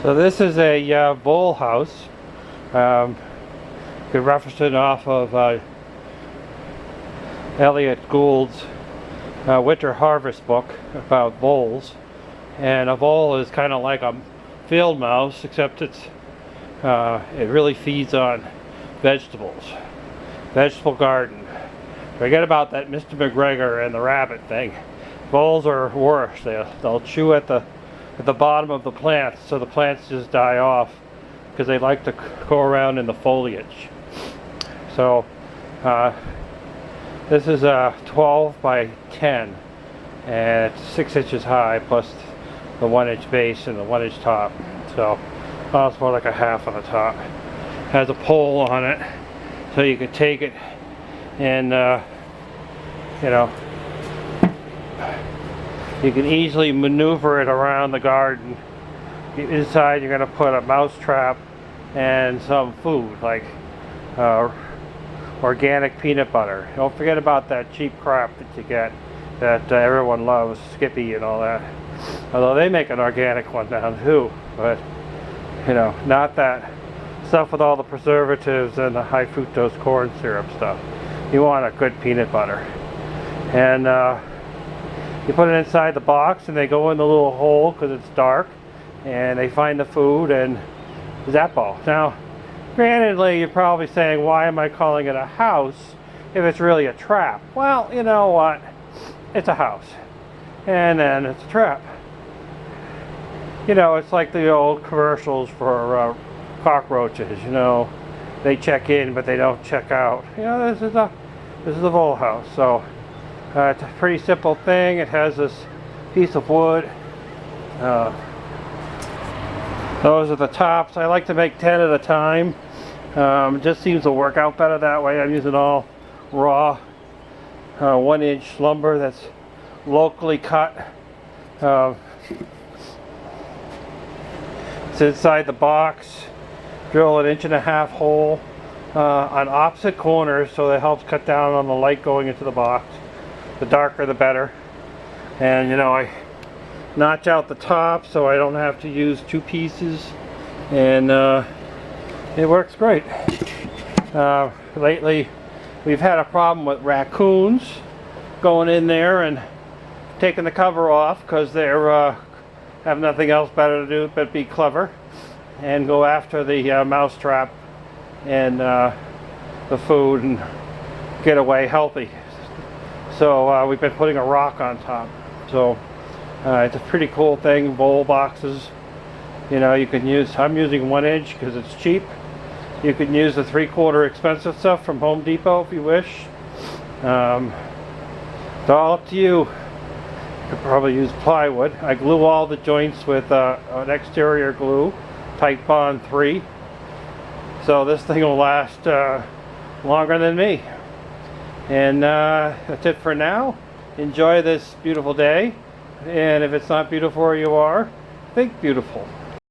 So this is a vole house. You could reference it off of Elliot Gould's winter harvest book about voles. And a vole is kind of like a field mouse, except it really feeds on vegetables. Vegetable garden. Forget about that Mr. McGregor and the rabbit thing. Voles are worse. They'll chew at the bottom of the plants, so the plants just die off because they like to go around in the foliage. So this is a 12 by 10 and it's 6 inches high plus the 1-inch base and the 1-inch top. So it's more like a half on the top. Has a pole on it so you can take it and you can easily maneuver it around the garden. Inside you're going to put a mouse trap and some food like organic peanut butter. Don't forget about that cheap crap that you get that everyone loves, Skippy and all that. Although they make an organic one now too, but not that stuff with all the preservatives and the high fructose corn syrup stuff. You want a good peanut butter. And you put it inside the box and they go in the little hole because it's dark and they find the food and zap all. Now, grantedly, you're probably saying, why am I calling it a house if it's really a trap? Well, you know what? It's a house. And then it's a trap. It's like the old commercials for cockroaches, they check in but they don't check out. This is a vole house. So it's a pretty simple thing. It has this piece of wood. Those are the tops. I like to make 10 at a time. It just seems to work out better that way. I'm using all raw 1-inch lumber that's locally cut. It's inside the box. Drill an 1.5-inch hole on opposite corners so that helps cut down on the light going into the box. The darker the better. And I notch out the top so I don't have to use 2 pieces, and it works great. Lately we've had a problem with raccoons going in there and taking the cover off because they're have nothing else better to do but be clever and go after the mouse trap and the food and get away healthy. So we've been putting a rock on top. So it's a pretty cool thing. Vole boxes, you can use. I'm using 1-inch because it's cheap. You can use the 3/4 expensive stuff from Home Depot if you wish. It's all up to you. You could probably use plywood. I glue all the joints with an exterior glue, Tight Bond 3. So this thing will last longer than me. And that's it for now. Enjoy this beautiful day. And if it's not beautiful where you are, think beautiful.